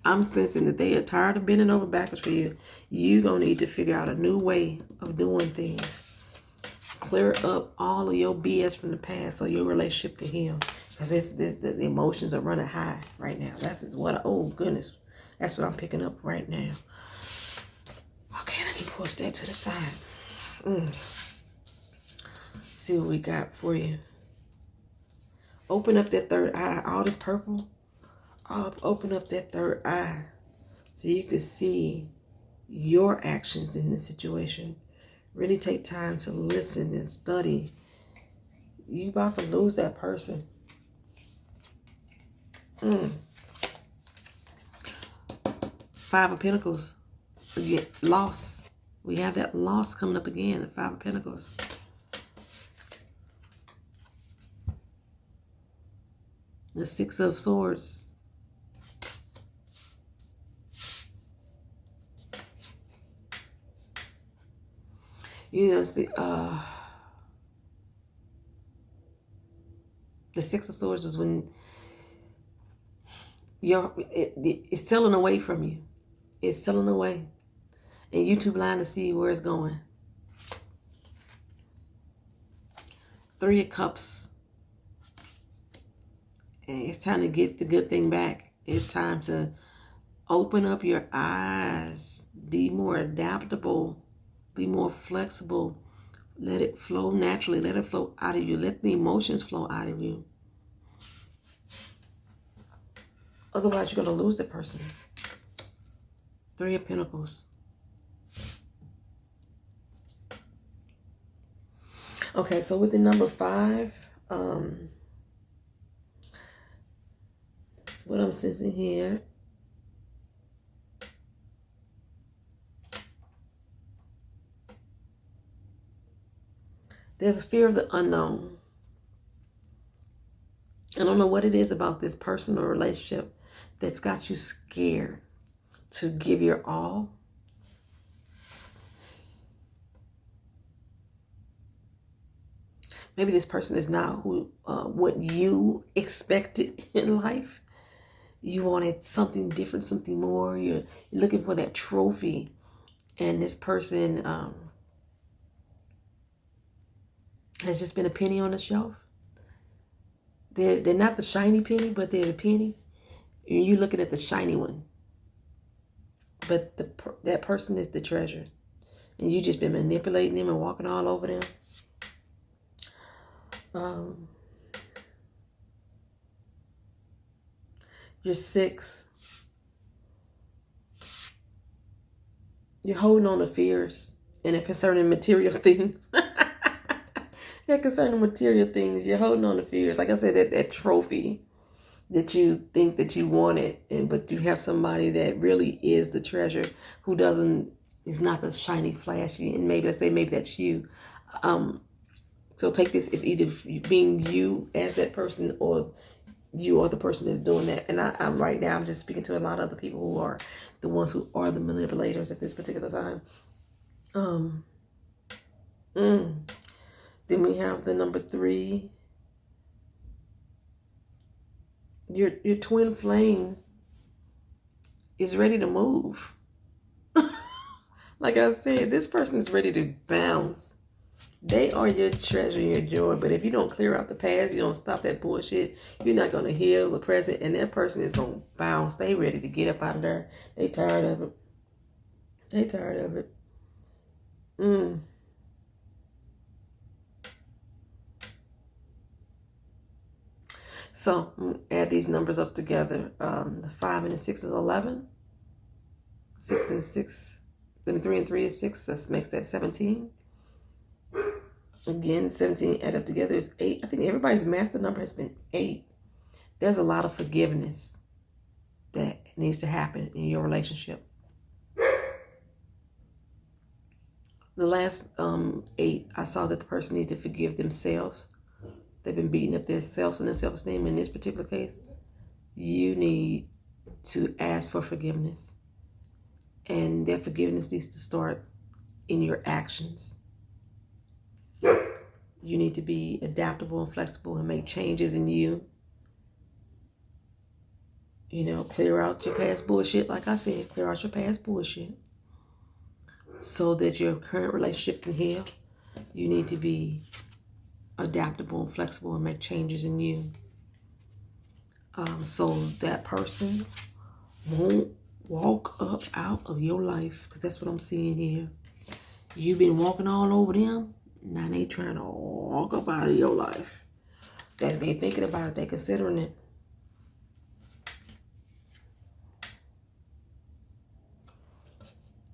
I'm sensing that they are tired of bending over backwards for you. You're going to need to figure out a new way of doing things. Clear up all of your BS from the past so your relationship can heal. Because the emotions are running high right now. Oh goodness. That's what I'm picking up right now. Okay, let me push that to the side. See what we got for you. Open up that third eye. All this purple. Open up that third eye so you can see your actions in this situation. Really take time to listen and study. You about to lose that person. Five of Pentacles. Loss. We have that loss coming up again. The Five of Pentacles. The Six of Swords. You know, the Six of Swords is when it's selling away from you. It's selling away. And you're too blind to see where it's going. Three of Cups. And it's time to get the good thing back. It's time to open up your eyes. Be more adaptable. Be more flexible. Let it flow naturally. Let it flow out of you. Let the emotions flow out of you. Otherwise, you're going to lose the person. Three of Pentacles. Okay, so with the number 5, what I'm sensing here, there's a fear of the unknown. I don't know what it is about this person or relationship that's got you scared to give your all. Maybe this person is not who what you expected in life. You wanted something different, something more. You're looking for that trophy, and this person has just been a penny on the shelf. They're not the shiny penny, but they're the penny. And you're looking at the shiny one, but that person is the treasure, and you just been manipulating them and walking all over them. You're 6. You're holding on to fears and they're concerning material things. They're concerning material things. You're holding on to fears. Like I said, that trophy that you think that you wanted, but you have somebody that really is the treasure, who is not the shiny, flashy, and maybe that's you. So take this, it's either being you as that person, or you are the person that's doing that. And I'm right now, I'm just speaking to a lot of other people who are the ones who are the manipulators at this particular time. Then we have the number 3. Your twin flame is ready to move. Like I said, this person is ready to bounce. They are your treasure, your joy. But if you don't clear out the past, you don't stop that bullshit, you're not going to heal the present, and that person is going to bounce. They ready to get up out of there. They tired of it. They tired of it. So add these numbers up together. The 5 and the 6 is 11. 6 and 6. Then 3 and 3 is 6. That makes that 17. Again, 17 add up together is 8. I think everybody's master number has been 8. There's a lot of forgiveness that needs to happen in your relationship. The last 8, I saw that the person needs to forgive themselves. They've been beating up themselves and their self-esteem. In this particular case, you need to ask for forgiveness. And that forgiveness needs to start in your actions. You need to be adaptable and flexible and make changes in you. Clear out your past bullshit. Like I said, clear out your past bullshit so that your current relationship can heal. You need to be adaptable and flexible and make changes in you. So that person won't walk up out of your life, because that's what I'm seeing here. You've been walking all over them. Now they trying to walk up out of your life. That they thinking about it. They considering it.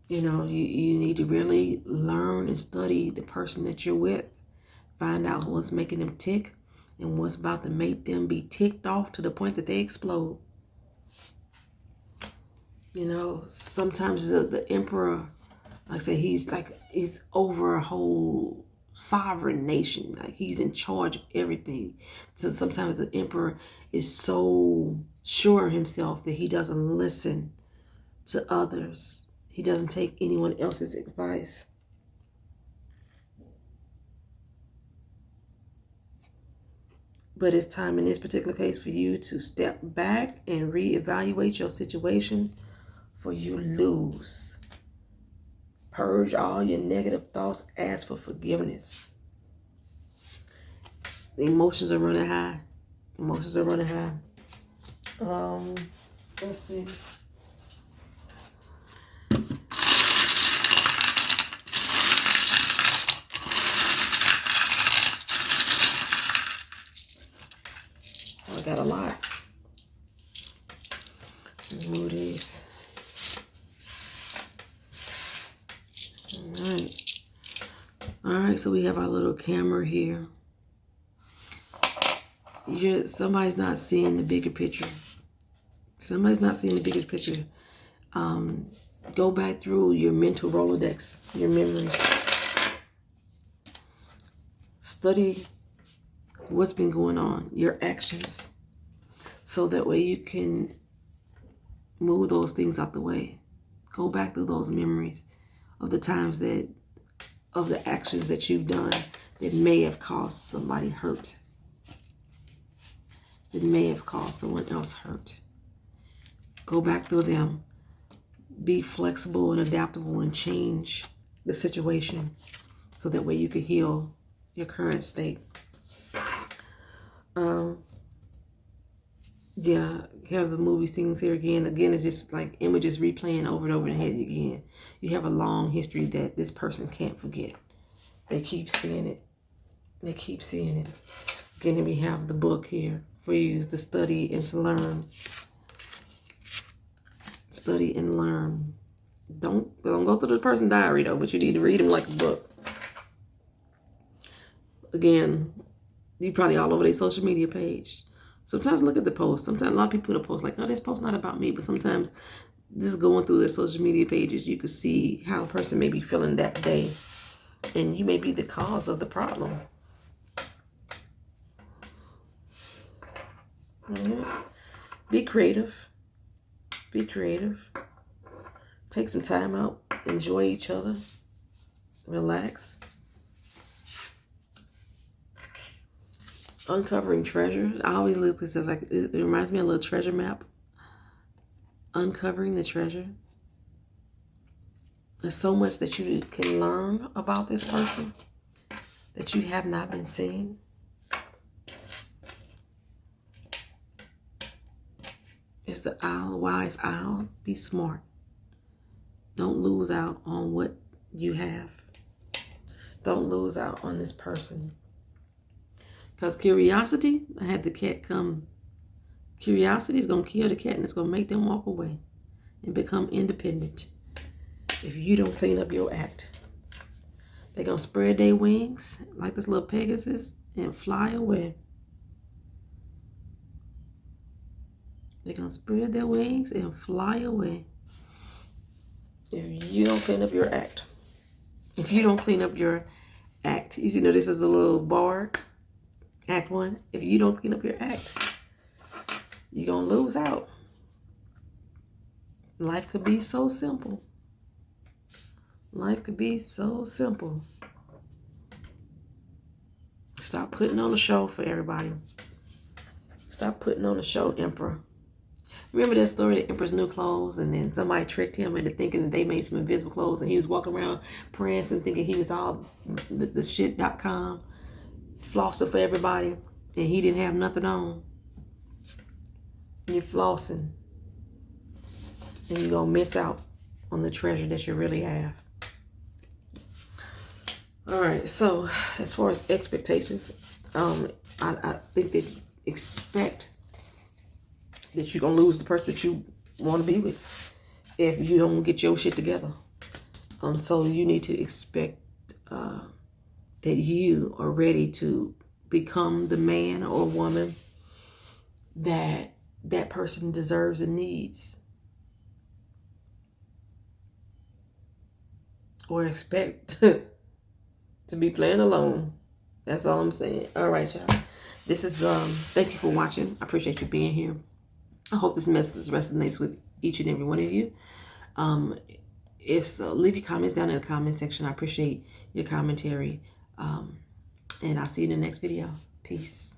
You need to really learn and study the person that you're with. Find out what's making them tick and what's about to make them be ticked off to the point that they explode. Sometimes the emperor, like I say, he's over a whole sovereign nation. Like he's in charge of everything. So sometimes the emperor is so sure of himself that he doesn't listen to others. He doesn't take anyone else's advice. But it's time in this particular case for you to step back and reevaluate your situation, for you lose. Purge all your negative thoughts. Ask for forgiveness. The emotions are running high. Emotions are running high. Let's see. I got a lot. Move these. All right. right, so we have our little camera here. Somebody's not seeing the bigger picture. Somebody's not seeing the bigger picture. Go back through your mental Rolodex, your memories. Study what's been going on, your actions, so that way you can move those things out the way. Go back through those memories of the times of the actions that you've done that may have caused somebody hurt. That may have caused someone else hurt. Go back through them. Be flexible and adaptable and change the situation so that way you can heal your current state. Yeah, have the movie scenes here again. Again, it's just like images replaying over and over in the head again. You have a long history that this person can't forget. They keep seeing it. They keep seeing it. Again, we have the book here for you to study and to learn. Study and learn. Don't go through the person's diary though, but you need to read them like a book. Again, you probably all over their social media page. Sometimes look at the post. Sometimes a lot of people put a post like, oh, this post's not about me. But sometimes just going through their social media pages, you can see how a person may be feeling that day. And you may be the cause of the problem. Yeah. Be creative. Be creative. Take some time out. Enjoy each other. Relax. Uncovering treasure. I always look at this as like, it reminds me of a little treasure map. Uncovering the treasure. There's so much that you can learn about this person that you have not been seeing. It's the owl, wise owl. Be smart. Don't lose out on what you have. Don't lose out on this person. Because curiosity, I had the cat come. Curiosity is going to kill the cat and it's going to make them walk away and become independent. If you don't clean up your act, they're going to spread their wings like this little Pegasus and fly away. They're going to spread their wings and fly away. If you don't clean up your act. If you don't clean up your act. You see, this is the little bar. Act 1. If you don't clean up your act, you're going to lose out. Life could be so simple. Life could be so simple. Stop putting on a show for everybody. Stop putting on a show, Emperor. Remember that story, the Emperor's new clothes, and then somebody tricked him into thinking that they made some invisible clothes, and he was walking around prancing, thinking he was all the shit.com, flossing for everybody, and he didn't have nothing on. You're flossing, and you're going to miss out on the treasure that you really have. All right, so as far as expectations, I think that you expect that you're going to lose the person that you want to be with if you don't get your shit together. So you need to expect that you are ready to become the man or woman that that person deserves and needs. Or expect to be playing alone. That's all I'm saying. All right, y'all. This is, thank you for watching. I appreciate you being here. I hope this message resonates with each and every one of you. If so, leave your comments down in the comment section. I appreciate your commentary. And I'll see you in the next video. Peace.